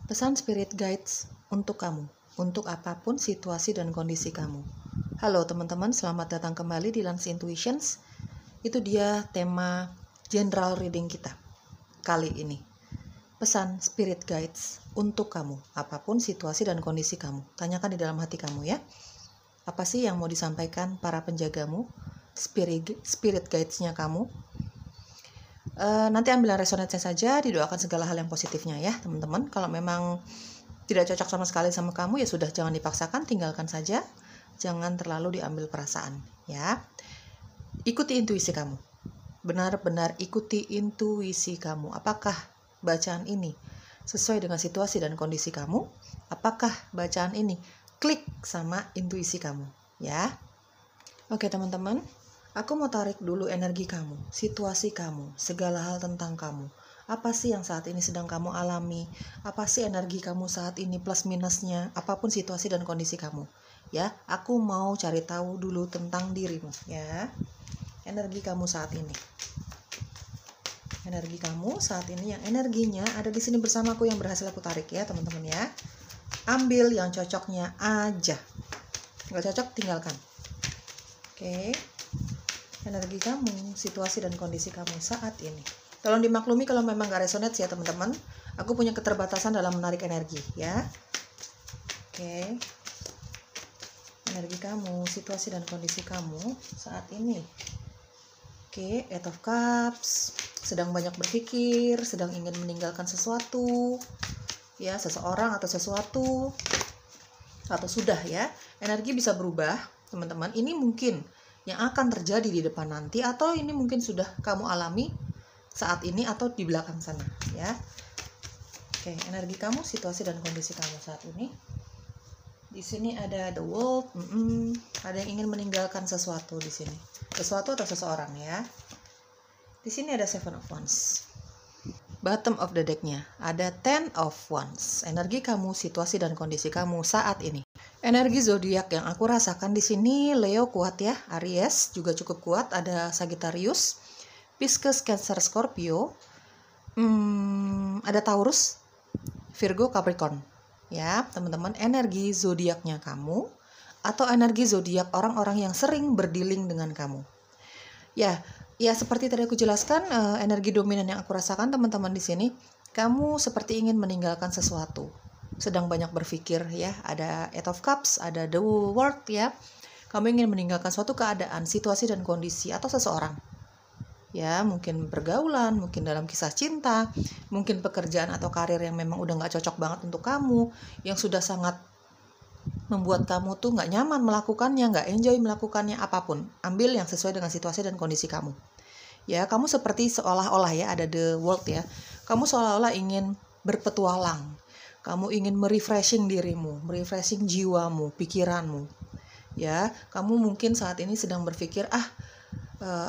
Pesan Spirit Guides untuk kamu, untuk apapun situasi dan kondisi kamu. Halo teman-teman, selamat datang kembali di Lance Intuitions. Itu dia tema general reading kita kali ini. Pesan Spirit Guides untuk kamu, apapun situasi dan kondisi kamu. Tanyakan di dalam hati kamu ya. Apa sih yang mau disampaikan para penjagamu, Spirit Guides-nya kamu? Nanti ambil resonansinya saja, didoakan segala hal yang positifnya ya teman-teman. Kalau memang tidak cocok sama sekali sama kamu, ya sudah, jangan dipaksakan, tinggalkan saja. Jangan terlalu diambil perasaan ya. Ikuti intuisi kamu, benar-benar ikuti intuisi kamu. Apakah bacaan ini sesuai dengan situasi dan kondisi kamu? Apakah bacaan ini klik sama intuisi kamu ya? Oke teman-teman, aku mau tarik dulu energi kamu, situasi kamu, segala hal tentang kamu. Apa sih yang saat ini sedang kamu alami? Apa sih energi kamu saat ini, plus minusnya? Apapun situasi dan kondisi kamu. Ya, aku mau cari tahu dulu tentang dirimu, ya. Energi kamu saat ini. Energi kamu saat ini, yang energinya ada di sini bersamaku yang berhasil aku tarik ya, teman-teman ya. Ambil yang cocoknya aja. Nggak cocok, tinggalkan. Oke. Energi kamu, situasi dan kondisi kamu saat ini. Tolong dimaklumi kalau memang gak resonate ya teman-teman. Aku punya keterbatasan dalam menarik energi ya. Oke. Energi kamu, situasi dan kondisi kamu saat ini. Oke, Eight of Cups. Sedang banyak berpikir, sedang ingin meninggalkan sesuatu. Ya, seseorang atau sesuatu. Atau sudah ya. Energi bisa berubah, teman-teman. Ini mungkin yang akan terjadi di depan nanti, atau ini mungkin sudah kamu alami saat ini atau di belakang sana ya. Oke, energi kamu, situasi dan kondisi kamu saat ini. Di sini ada the world, ada yang ingin meninggalkan sesuatu di sini, sesuatu atau seseorang ya. Di sini ada Seven of Wands. Bottom of the deck-nya ada Ten of Wands. Energi kamu, situasi dan kondisi kamu saat ini. Energi zodiak yang aku rasakan di sini, Leo kuat ya, Aries juga cukup kuat, ada Sagittarius, Pisces, Cancer, Scorpio, ada Taurus, Virgo, Capricorn. Ya, teman-teman, energi zodiaknya kamu atau energi zodiak orang-orang yang sering berdealing dengan kamu. Ya, seperti tadi aku jelaskan, energi dominan yang aku rasakan teman-teman di sini, kamu seperti ingin meninggalkan sesuatu. Sedang banyak berpikir ya, ada Eight of Cups, ada the world ya. Kamu ingin meninggalkan suatu keadaan, situasi dan kondisi atau seseorang. Ya, mungkin pergaulan, mungkin dalam kisah cinta, mungkin pekerjaan atau karir yang memang udah gak cocok banget untuk kamu, yang sudah sangat membuat kamu tuh gak nyaman melakukannya, gak enjoy melakukannya, apapun. Ambil yang sesuai dengan situasi dan kondisi kamu. Ya, kamu seperti seolah-olah ya, ada the world ya. Kamu seolah-olah ingin berpetualang. Kamu ingin merefreshing dirimu, merefreshing jiwamu, pikiranmu. Ya, kamu mungkin saat ini sedang berpikir,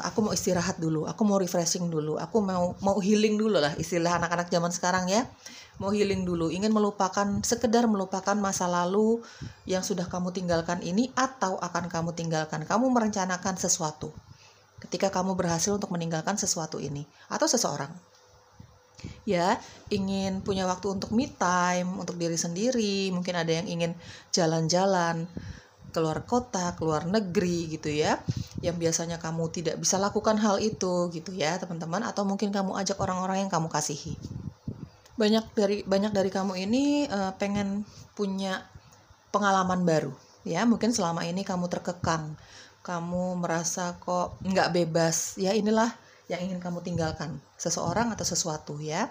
aku mau istirahat dulu, aku mau refreshing dulu, aku mau healing dulu lah, istilah anak-anak zaman sekarang ya. Mau healing dulu, ingin sekedar melupakan masa lalu yang sudah kamu tinggalkan ini atau akan kamu tinggalkan. Kamu merencanakan sesuatu ketika kamu berhasil untuk meninggalkan sesuatu ini atau seseorang. Ya, ingin punya waktu untuk me time, untuk diri sendiri. Mungkin ada yang ingin jalan-jalan keluar kota, keluar negeri gitu ya, yang biasanya kamu tidak bisa lakukan hal itu gitu ya teman-teman. Atau mungkin kamu ajak orang-orang yang kamu kasihi. Banyak dari kamu ini pengen punya pengalaman baru ya. Mungkin selama ini kamu terkekang, kamu merasa kok nggak bebas ya. Inilah yang ingin kamu tinggalkan, seseorang atau sesuatu ya.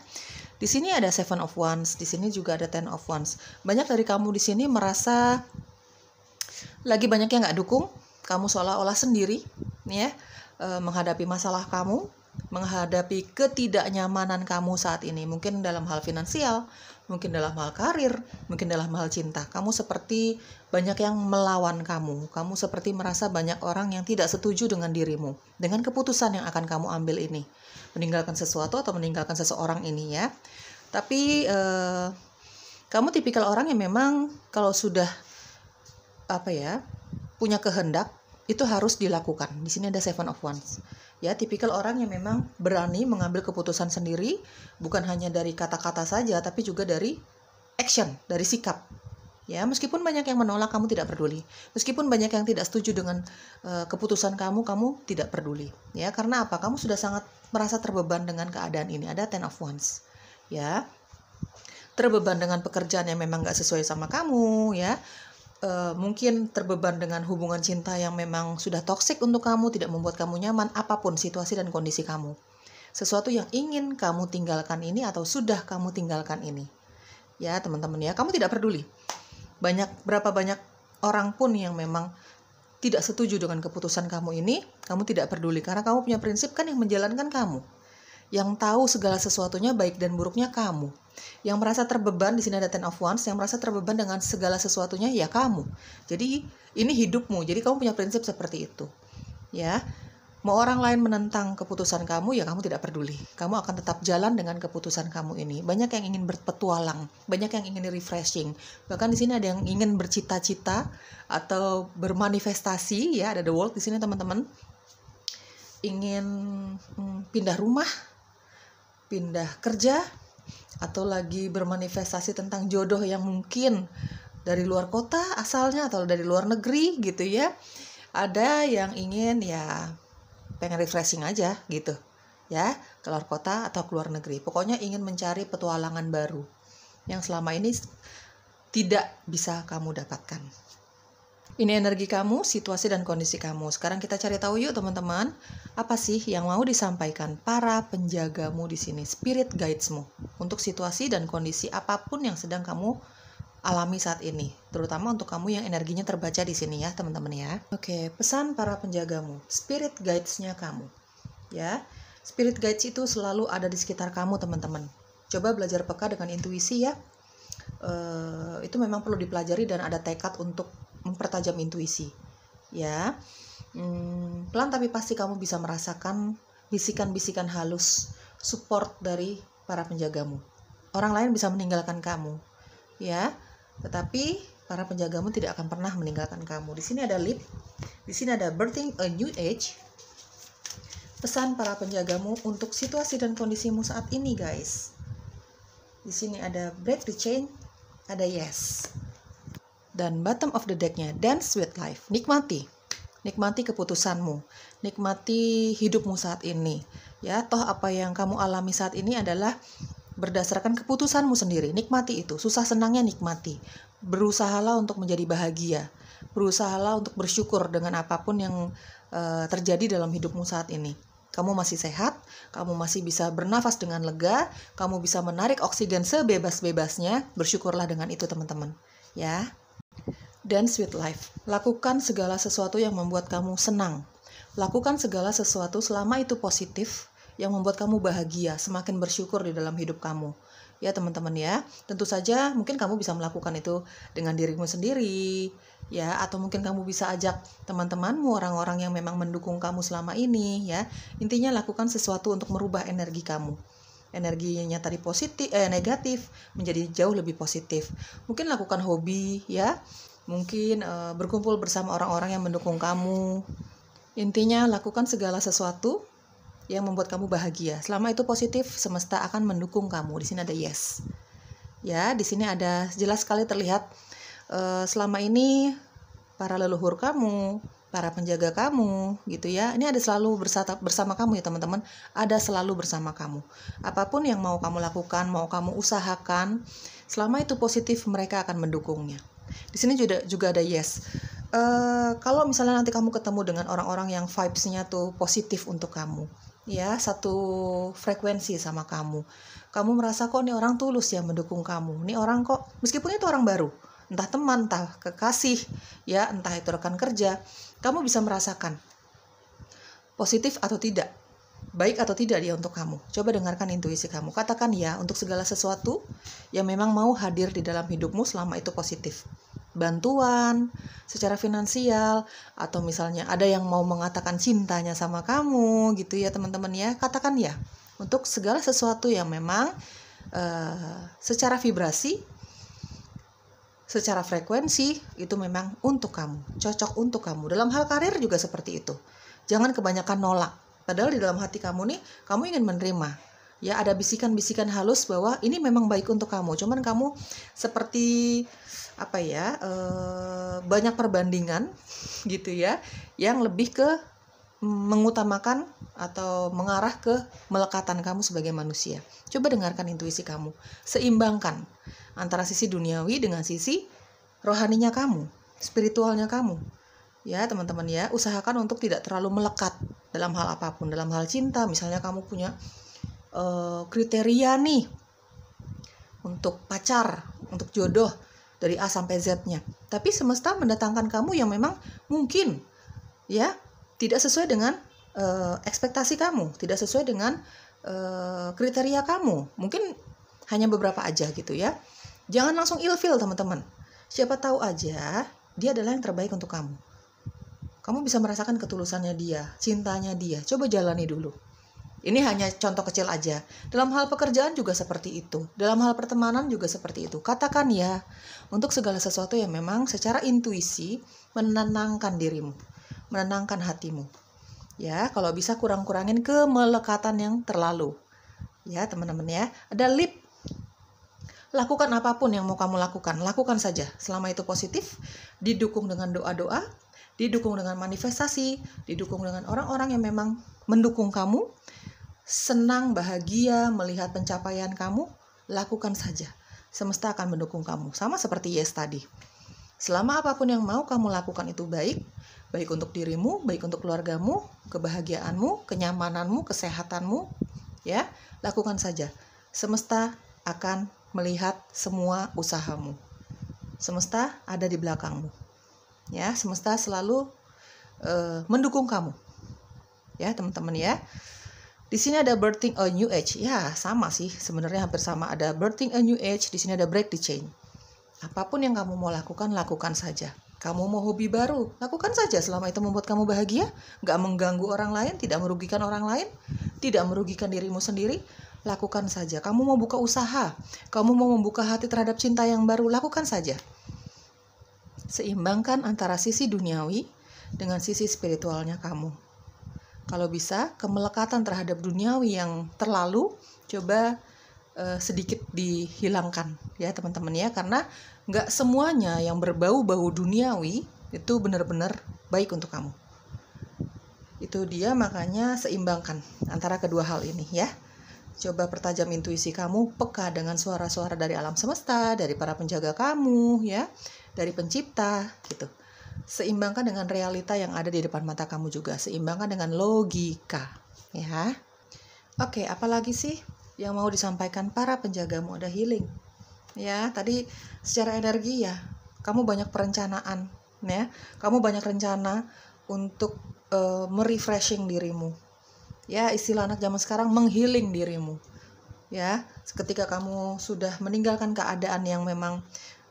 Di sini ada Seven of Wands, di sini juga ada Ten of Wands. Banyak dari kamu di sini merasa lagi banyak yang nggak dukung, kamu seolah-olah sendiri ya, menghadapi masalah kamu, menghadapi ketidaknyamanan kamu saat ini. Mungkin dalam hal finansial, mungkin dalam hal karir, mungkin dalam hal cinta. Kamu seperti banyak yang melawan kamu. Kamu seperti merasa banyak orang yang tidak setuju dengan dirimu, dengan keputusan yang akan kamu ambil ini. Meninggalkan sesuatu atau meninggalkan seseorang ini ya. Tapi kamu tipikal orang yang memang kalau sudah punya kehendak, itu harus dilakukan. Di sini ada Seven of Wands. Ya, tipikal orang yang memang berani mengambil keputusan sendiri, bukan hanya dari kata-kata saja, tapi juga dari action, dari sikap. Ya, meskipun banyak yang menolak, kamu tidak peduli. Meskipun banyak yang tidak setuju dengan keputusan kamu tidak peduli. Ya, karena apa? Kamu sudah sangat merasa terbeban dengan keadaan ini. Ada Ten of Wands. Ya, terbeban dengan pekerjaan yang memang gak sesuai sama kamu. Ya, mungkin terbeban dengan hubungan cinta yang memang sudah toksik untuk kamu, tidak membuat kamu nyaman. Apapun situasi dan kondisi kamu, sesuatu yang ingin kamu tinggalkan ini atau sudah kamu tinggalkan ini. Ya, teman-teman ya, kamu tidak peduli. Berapa banyak orang pun yang memang tidak setuju dengan keputusan kamu ini, kamu tidak peduli karena kamu punya prinsip kan yang menjalankan kamu. Yang tahu segala sesuatunya baik dan buruknya kamu. Yang merasa terbeban, di sini ada Ten of Wands, yang merasa terbeban dengan segala sesuatunya ya kamu. Jadi ini hidupmu, jadi kamu punya prinsip seperti itu. Ya. Mau orang lain menentang keputusan kamu, ya kamu tidak peduli. Kamu akan tetap jalan dengan keputusan kamu ini. Banyak yang ingin berpetualang, banyak yang ingin refreshing. Bahkan di sini ada yang ingin bercita-cita atau bermanifestasi, ya ada The World di sini teman-teman. Ingin pindah rumah, pindah kerja, atau lagi bermanifestasi tentang jodoh yang mungkin dari luar kota asalnya atau dari luar negeri gitu ya. Ada yang ingin ya pengen refreshing aja gitu ya, keluar kota atau keluar negeri, pokoknya ingin mencari petualangan baru yang selama ini tidak bisa kamu dapatkan. Ini energi kamu, situasi dan kondisi kamu. Sekarang kita cari tahu yuk teman-teman, apa sih yang mau disampaikan para penjagamu di sini, spirit guidesmu, untuk situasi dan kondisi apapun yang sedang kamu alami saat ini, terutama untuk kamu yang energinya terbaca di sini ya teman-teman ya. Oke, pesan para penjagamu, spirit guides-nya kamu. Ya, spirit guides itu selalu ada di sekitar kamu teman-teman. Coba belajar peka dengan intuisi ya. Itu memang perlu dipelajari dan ada tekad untuk mempertajam intuisi. Ya, pelan tapi pasti kamu bisa merasakan bisikan-bisikan halus support dari para penjagamu. Orang lain bisa meninggalkan kamu, ya. Tetapi para penjagamu tidak akan pernah meninggalkan kamu. Di sini ada Leap, di sini ada Birthing a New Age. Pesan para penjagamu untuk situasi dan kondisimu saat ini, guys. Di sini ada Break the Chain, ada Yes. Dan bottom of the deck-nya Dance with Life. Nikmati keputusanmu, nikmati hidupmu saat ini. Ya, toh apa yang kamu alami saat ini adalah berdasarkan keputusanmu sendiri. Nikmati itu, susah senangnya nikmati. Berusahalah untuk menjadi bahagia. Berusahalah untuk bersyukur dengan apapun yang terjadi dalam hidupmu saat ini. Kamu masih sehat, kamu masih bisa bernafas dengan lega, kamu bisa menarik oksigen sebebas-bebasnya. Bersyukurlah dengan itu teman-teman. Ya. Dance with life. Lakukan segala sesuatu yang membuat kamu senang. Lakukan segala sesuatu selama itu positif, yang membuat kamu bahagia, semakin bersyukur di dalam hidup kamu. Ya teman-teman ya, tentu saja mungkin kamu bisa melakukan itu dengan dirimu sendiri, ya, atau mungkin kamu bisa ajak teman-temanmu, orang-orang yang memang mendukung kamu selama ini, ya. Intinya lakukan sesuatu untuk merubah energi kamu. Energinya tadi negatif menjadi jauh lebih positif. Mungkin lakukan hobi, ya. Mungkin berkumpul bersama orang-orang yang mendukung kamu. Intinya lakukan segala sesuatu yang membuat kamu bahagia. Selama itu positif, semesta akan mendukung kamu. Di sini ada Yes. Ya, di sini ada jelas sekali terlihat selama ini para leluhur kamu, para penjaga kamu, gitu ya. Ini ada selalu bersama kamu ya teman-teman. Ada selalu bersama kamu. Apapun yang mau kamu lakukan, mau kamu usahakan, selama itu positif, mereka akan mendukungnya. Di sini juga ada Yes. Kalau misalnya nanti kamu ketemu dengan orang-orang yang vibes-nya tuh positif untuk kamu, ya, satu frekuensi sama kamu merasa kok nih orang tulus ya mendukung kamu, nih orang kok, meskipun itu orang baru, entah teman, entah kekasih, ya, entah itu rekan kerja, kamu bisa merasakan positif atau tidak, baik atau tidak dia untuk kamu. Coba dengarkan intuisi kamu, katakan ya untuk segala sesuatu yang memang mau hadir di dalam hidupmu selama itu positif. Bantuan secara finansial, atau misalnya ada yang mau mengatakan cintanya sama kamu gitu ya teman-teman ya, katakan ya untuk segala sesuatu yang memang secara vibrasi, secara frekuensi itu memang untuk kamu, cocok untuk kamu. Dalam hal karir juga seperti itu, jangan kebanyakan nolak, padahal di dalam hati kamu nih kamu ingin menerima, Ya, ada bisikan-bisikan halus bahwa ini memang baik untuk kamu. Cuman kamu seperti apa ya? Banyak perbandingan gitu ya, yang lebih ke mengutamakan atau mengarah ke melekatan kamu sebagai manusia. Coba dengarkan intuisi kamu. Seimbangkan antara sisi duniawi dengan sisi rohaninya kamu, spiritualnya kamu. Ya, teman-teman ya, usahakan untuk tidak terlalu melekat dalam hal apapun. Dalam hal cinta, misalnya kamu punya kriteria nih untuk pacar, untuk jodoh dari A sampai Z-nya. Tapi semesta mendatangkan kamu yang memang mungkin ya tidak sesuai dengan ekspektasi kamu, tidak sesuai dengan kriteria kamu. Mungkin hanya beberapa aja gitu ya. Jangan langsung ilfil, teman-teman. Siapa tahu aja dia adalah yang terbaik untuk kamu. Kamu bisa merasakan ketulusannya dia, cintanya dia. Coba jalani dulu. Ini hanya contoh kecil aja. Dalam hal pekerjaan juga seperti itu. Dalam hal pertemanan juga seperti itu. Katakan ya untuk segala sesuatu yang memang secara intuisi menenangkan dirimu, menenangkan hatimu. Ya, kalau bisa kurang-kurangin kemelekatan yang terlalu. Ya, teman-teman ya. Ada lip. Lakukan apapun yang mau kamu lakukan. Lakukan saja. Selama itu positif, didukung dengan doa-doa, didukung dengan manifestasi, didukung dengan orang-orang yang memang mendukung kamu. Senang, bahagia melihat pencapaian kamu, lakukan saja. Semesta akan mendukung kamu. Sama seperti Yes tadi. Selama apapun yang mau kamu lakukan itu baik, baik untuk dirimu, baik untuk keluargamu, kebahagiaanmu, kenyamananmu, kesehatanmu, ya, lakukan saja. Semesta akan melihat semua usahamu. Semesta ada di belakangmu. Ya, semesta selalu mendukung kamu. Ya, teman-teman ya. Di sini ada birthing a new age. Ya, sama sih. Sebenarnya hampir sama. Ada birthing a new age. Di sini ada break the chain. Apapun yang kamu mau lakukan, lakukan saja. Kamu mau hobi baru, lakukan saja selama itu membuat kamu bahagia. Gak mengganggu orang lain, tidak merugikan orang lain, tidak merugikan dirimu sendiri. Lakukan saja. Kamu mau buka usaha, kamu mau membuka hati terhadap cinta yang baru, lakukan saja. Seimbangkan antara sisi duniawi dengan sisi spiritualnya kamu. Kalau bisa, kemelekatan terhadap duniawi yang terlalu, coba sedikit dihilangkan ya teman-teman ya. Karena nggak semuanya yang berbau-bau duniawi itu benar-benar baik untuk kamu. Itu dia, makanya seimbangkan antara kedua hal ini ya. Coba pertajam intuisi kamu, peka dengan suara-suara dari alam semesta, dari para penjaga kamu ya, dari pencipta gitu. Seimbangkan dengan realita yang ada di depan mata kamu juga. Seimbangkan dengan logika. Ya. Oke, apalagi sih yang mau disampaikan para penjagamu? Ada healing. Ya, tadi secara energi ya, kamu banyak perencanaan. Ya, kamu banyak rencana untuk merefreshing dirimu. Ya, istilah anak zaman sekarang menghealing dirimu. Ya, ketika kamu sudah meninggalkan keadaan yang memang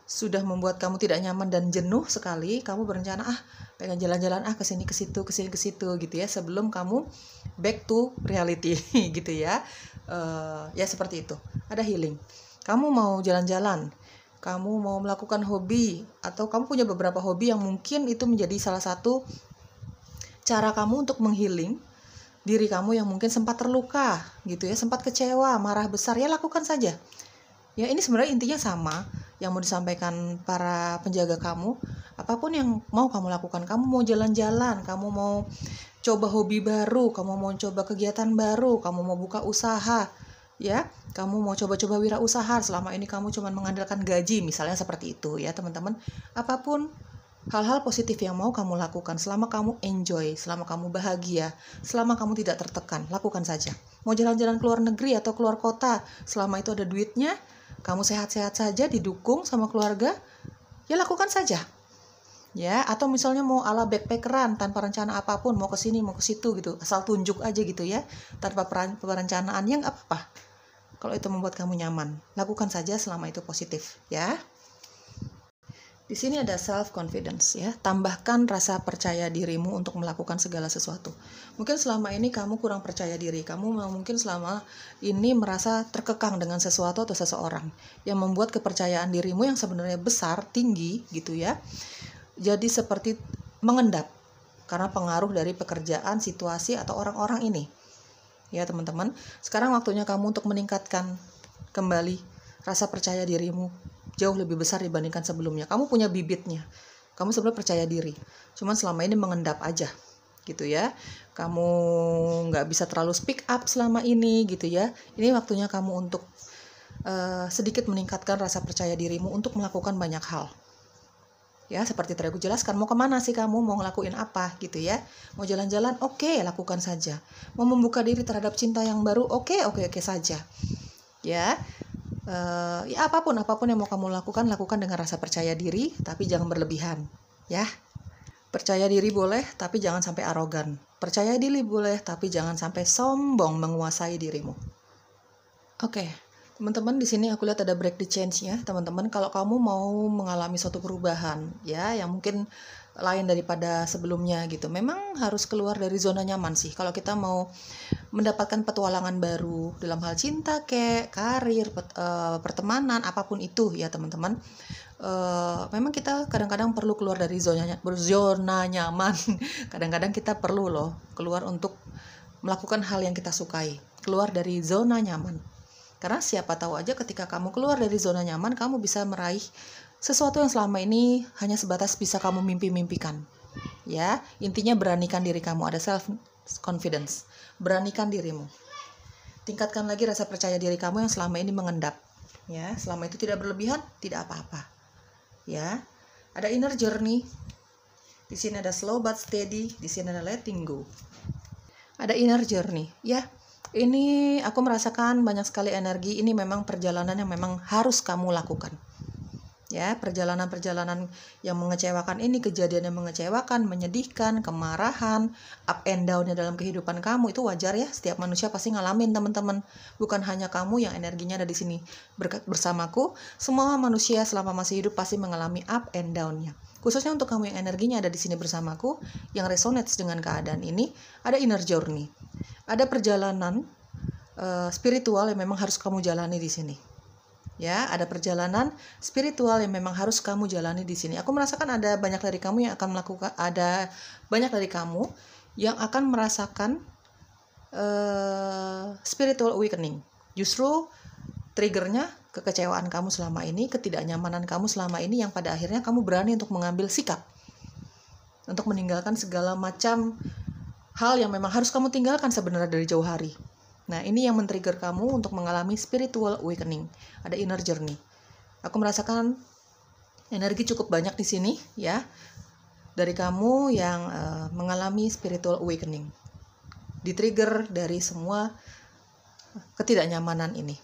sudah membuat kamu tidak nyaman dan jenuh sekali, kamu berencana pengen jalan-jalan ke sini ke situ gitu ya, sebelum kamu back to reality gitu ya. Ya seperti itu. Ada healing. Kamu mau jalan-jalan, kamu mau melakukan hobi, atau kamu punya beberapa hobi yang mungkin itu menjadi salah satu cara kamu untuk menghealing diri kamu yang mungkin sempat terluka gitu ya, sempat kecewa, marah besar, ya lakukan saja. Ya, ini sebenarnya intinya sama yang mau disampaikan para penjaga kamu. Apapun yang mau kamu lakukan, kamu mau jalan-jalan, kamu mau coba hobi baru, kamu mau coba kegiatan baru, kamu mau buka usaha, ya, kamu mau coba-coba wirausaha, selama ini kamu cuma mengandalkan gaji, misalnya seperti itu ya teman-teman. Apapun hal-hal positif yang mau kamu lakukan, selama kamu enjoy, selama kamu bahagia, selama kamu tidak tertekan, lakukan saja. Mau jalan-jalan keluar negeri atau keluar kota, selama itu ada duitnya, kamu sehat-sehat saja, didukung sama keluarga, ya lakukan saja. Ya, atau misalnya mau ala backpackeran tanpa rencana apapun, mau ke sini, mau ke situ gitu, asal tunjuk aja gitu ya, tanpa perencanaan, ya nggak apa-apa. Kalau itu membuat kamu nyaman, lakukan saja selama itu positif, ya. Di sini ada self confidence ya, tambahkan rasa percaya dirimu untuk melakukan segala sesuatu. Mungkin selama ini kamu kurang percaya diri, kamu mungkin selama ini merasa terkekang dengan sesuatu atau seseorang yang membuat kepercayaan dirimu yang sebenarnya besar, tinggi gitu ya, jadi seperti mengendap karena pengaruh dari pekerjaan, situasi atau orang-orang ini. Ya teman-teman, sekarang waktunya kamu untuk meningkatkan kembali rasa percaya dirimu jauh lebih besar dibandingkan sebelumnya. Kamu punya bibitnya, kamu sebenarnya percaya diri, cuman selama ini mengendap aja gitu ya. Kamu nggak bisa terlalu speak up selama ini gitu ya. Ini waktunya kamu untuk sedikit meningkatkan rasa percaya dirimu untuk melakukan banyak hal. Ya, seperti tadi aku jelaskan, mau kemana sih kamu, mau ngelakuin apa gitu ya. Mau jalan-jalan, oke, lakukan saja. Mau membuka diri terhadap cinta yang baru, oke saja. Ya, ya apapun yang mau kamu lakukan dengan rasa percaya diri, tapi jangan berlebihan. Ya, percaya diri boleh, tapi jangan sampai arogan. Percaya diri boleh, tapi jangan sampai sombong menguasai dirimu. Oke. Teman-teman, di sini aku lihat ada break the change-nya. Teman-teman, kalau kamu mau mengalami suatu perubahan, ya, yang mungkin lain daripada sebelumnya gitu, memang harus keluar dari zona nyaman sih. Kalau kita mau mendapatkan petualangan baru dalam hal cinta, karir, pertemanan, apapun itu ya teman-teman, memang kita kadang-kadang perlu keluar dari zona nyaman. Kadang-kadang kita perlu loh keluar untuk melakukan hal yang kita sukai, keluar dari zona nyaman. Karena siapa tahu aja ketika kamu keluar dari zona nyaman, kamu bisa meraih sesuatu yang selama ini hanya sebatas bisa kamu mimpi-mimpikan. Ya, intinya beranikan diri kamu, ada self confidence. Beranikan dirimu. Tingkatkan lagi rasa percaya diri kamu yang selama ini mengendap. Ya, selama itu tidak berlebihan, tidak apa-apa. Ya. Ada inner journey. Di sini ada slow but steady, di sini ada letting go. Ada inner journey, ya. Ini aku merasakan banyak sekali energi. Ini memang perjalanan yang memang harus kamu lakukan. Ya, perjalanan-perjalanan yang mengecewakan ini, kejadian yang mengecewakan, menyedihkan, kemarahan, up and down-nya dalam kehidupan kamu itu wajar ya. Setiap manusia pasti ngalamin, teman-teman. Bukan hanya kamu yang energinya ada di sini bersamaku. Semua manusia selama masih hidup pasti mengalami up and down-nya. Khususnya untuk kamu yang energinya ada di sini bersamaku, yang resonates dengan keadaan ini, ada inner journey. Ada perjalanan spiritual yang memang harus kamu jalani di sini. Ya, ada perjalanan spiritual yang memang harus kamu jalani di sini. Aku merasakan ada banyak dari kamu yang akan merasakan spiritual awakening. Justru triggernya kekecewaan kamu selama ini, ketidaknyamanan kamu selama ini yang pada akhirnya kamu berani untuk mengambil sikap untuk meninggalkan segala macam hal yang memang harus kamu tinggalkan sebenarnya dari jauh hari. Nah, ini yang men-trigger kamu untuk mengalami spiritual awakening. Ada inner journey. Aku merasakan energi cukup banyak di sini, ya, dari kamu yang mengalami spiritual awakening. Di-trigger dari semua ketidaknyamanan ini.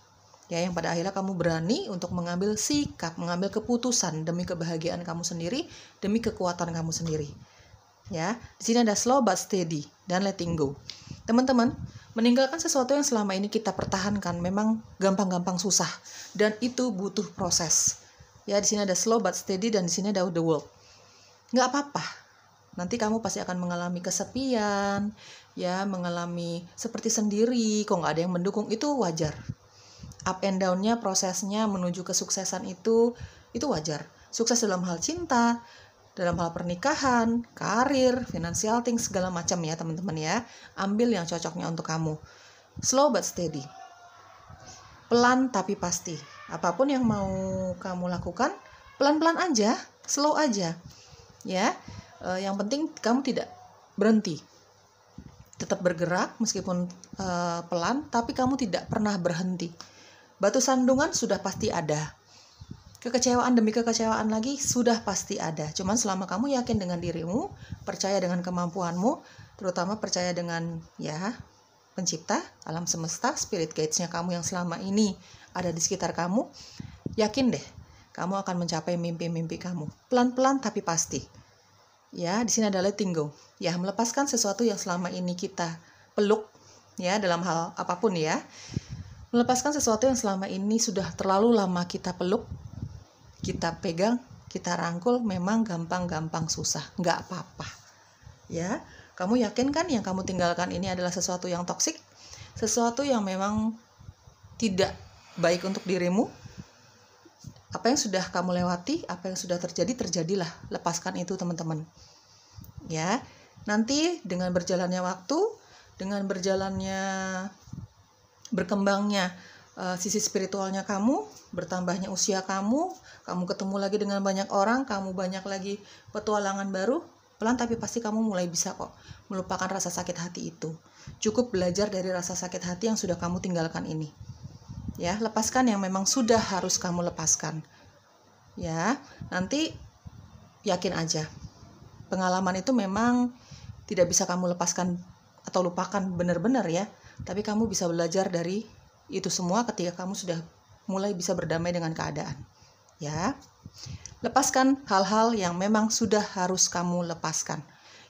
Ya, yang pada akhirnya kamu berani untuk mengambil sikap, mengambil keputusan demi kebahagiaan kamu sendiri, demi kekuatan kamu sendiri. Ya, di sini ada slow but steady dan letting go. Teman-teman, meninggalkan sesuatu yang selama ini kita pertahankan memang gampang-gampang susah dan itu butuh proses. Ya, di sini ada slow but steady dan di sini ada the world. Nggak apa-apa. Nanti kamu pasti akan mengalami kesepian, ya, mengalami seperti sendiri, kok nggak ada yang mendukung, itu wajar. Up and down-nya, prosesnya menuju kesuksesan itu wajar. Sukses dalam hal cinta, dalam hal pernikahan, karir, financial things, segala macam ya teman-teman ya. Ambil yang cocoknya untuk kamu. Slow but steady. Pelan tapi pasti. Apapun yang mau kamu lakukan, pelan-pelan aja, slow aja. Ya. Yang penting kamu tidak berhenti. Tetap bergerak meskipun pelan, tapi kamu tidak pernah berhenti. Batu sandungan sudah pasti ada. Kekecewaan demi kekecewaan lagi sudah pasti ada. Cuman selama kamu yakin dengan dirimu, percaya dengan kemampuanmu, terutama percaya dengan ya pencipta, alam semesta, spirit guides-nya kamu yang selama ini ada di sekitar kamu, yakin deh, kamu akan mencapai mimpi-mimpi kamu. Pelan-pelan tapi pasti. Ya, di sini ada letting go. Ya, melepaskan sesuatu yang selama ini kita peluk, ya, dalam hal apapun ya. Melepaskan sesuatu yang selama ini sudah terlalu lama kita peluk, kita pegang, kita rangkul, memang gampang-gampang susah, nggak apa-apa. Ya, kamu yakin kan yang kamu tinggalkan ini adalah sesuatu yang toksik, sesuatu yang memang tidak baik untuk dirimu. Apa yang sudah kamu lewati, apa yang sudah terjadi, terjadilah. Lepaskan itu teman-teman. Ya, nanti dengan berjalannya waktu, dengan berkembangnya sisi spiritualnya kamu, bertambahnya usia kamu ketemu lagi dengan banyak orang, kamu banyak lagi petualangan baru, pelan tapi pasti kamu mulai bisa kok melupakan rasa sakit hati itu. Cukup belajar dari rasa sakit hati yang sudah kamu tinggalkan ini. Ya, lepaskan yang memang sudah harus kamu lepaskan. Ya, nanti yakin aja. Pengalaman itu memang tidak bisa kamu lepaskan atau lupakan benar-benar ya. Tapi kamu bisa belajar dari itu semua ketika kamu sudah mulai bisa berdamai dengan keadaan. Ya. Lepaskan hal-hal yang memang sudah harus kamu lepaskan.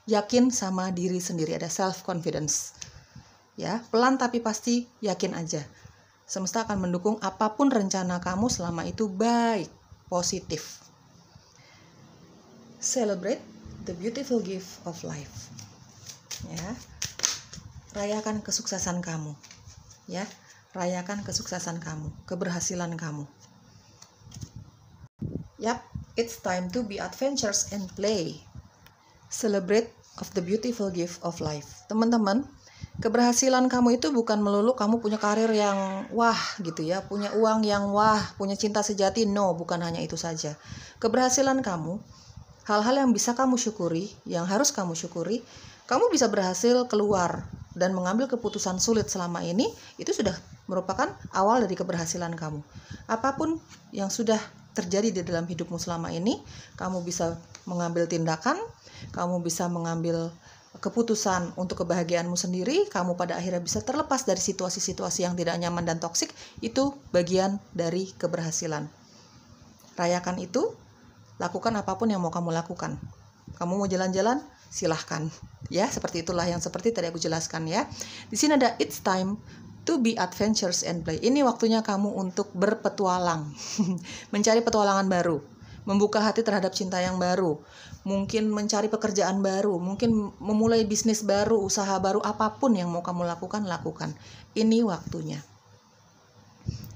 Yakin sama diri sendiri, ada self confidence. Ya, pelan tapi pasti yakin aja. Semesta akan mendukung apapun rencana kamu selama itu baik, positif. Celebrate the beautiful gift of life. Ya. Rayakan kesuksesan kamu. Ya, rayakan kesuksesan kamu, keberhasilan kamu. Yap, it's time to be adventurous and play. Celebrate of the beautiful gift of life. Teman-teman, keberhasilan kamu itu bukan melulu kamu punya karir yang wah gitu ya, punya uang yang wah, punya cinta sejati. No, bukan hanya itu saja. Keberhasilan kamu, hal-hal yang bisa kamu syukuri, yang harus kamu syukuri, kamu bisa berhasil keluar dan mengambil keputusan sulit selama ini, itu sudah merupakan awal dari keberhasilan kamu. Apapun yang sudah terjadi di dalam hidupmu selama ini, kamu bisa mengambil tindakan, kamu bisa mengambil keputusan untuk kebahagiaanmu sendiri, kamu pada akhirnya bisa terlepas dari situasi-situasi yang tidak nyaman dan toksik, itu bagian dari keberhasilan. Rayakan itu, lakukan apapun yang mau kamu lakukan. Kamu mau jalan-jalan, silahkan. Ya, seperti itulah yang seperti tadi aku jelaskan ya. Di sini ada it's time to be adventurous and play. Ini waktunya kamu untuk berpetualang, mencari petualangan baru, membuka hati terhadap cinta yang baru, mungkin mencari pekerjaan baru, mungkin memulai bisnis baru, usaha baru, apapun yang mau kamu lakukan, lakukan. Ini waktunya.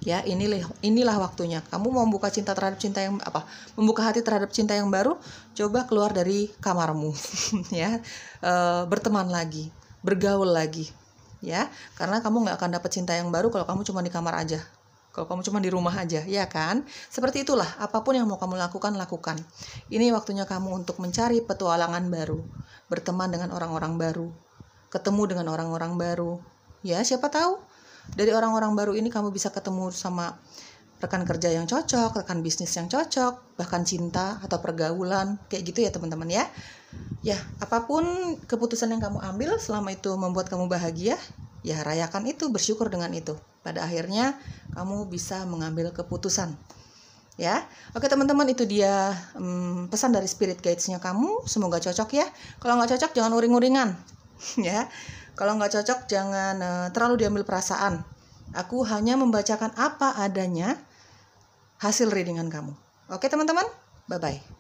Ya, inilah waktunya. Kamu mau membuka membuka hati terhadap cinta yang baru, coba keluar dari kamarmu, ya, berteman lagi, bergaul lagi, ya, karena kamu nggak akan dapat cinta yang baru kalau kamu cuma di kamar aja. Kalau kamu cuma di rumah aja, ya kan? Seperti itulah, apapun yang mau kamu lakukan, lakukan. Ini waktunya kamu untuk mencari petualangan baru, berteman dengan orang-orang baru, ketemu dengan orang-orang baru. Ya, siapa tahu dari orang-orang baru ini kamu bisa ketemu sama rekan kerja yang cocok, rekan bisnis yang cocok, bahkan cinta atau pergaulan, kayak gitu ya teman-teman ya. Ya, apapun keputusan yang kamu ambil selama itu membuat kamu bahagia, ya rayakan itu, bersyukur dengan itu. Pada akhirnya kamu bisa mengambil keputusan. Ya, oke teman-teman, itu dia pesan dari Spirit Guides-nya kamu. Semoga cocok ya. Kalau nggak cocok jangan uring-uringan, ya. Kalau nggak cocok jangan terlalu diambil perasaan. Aku hanya membacakan apa adanya hasil readingan kamu. Oke teman-teman, bye-bye.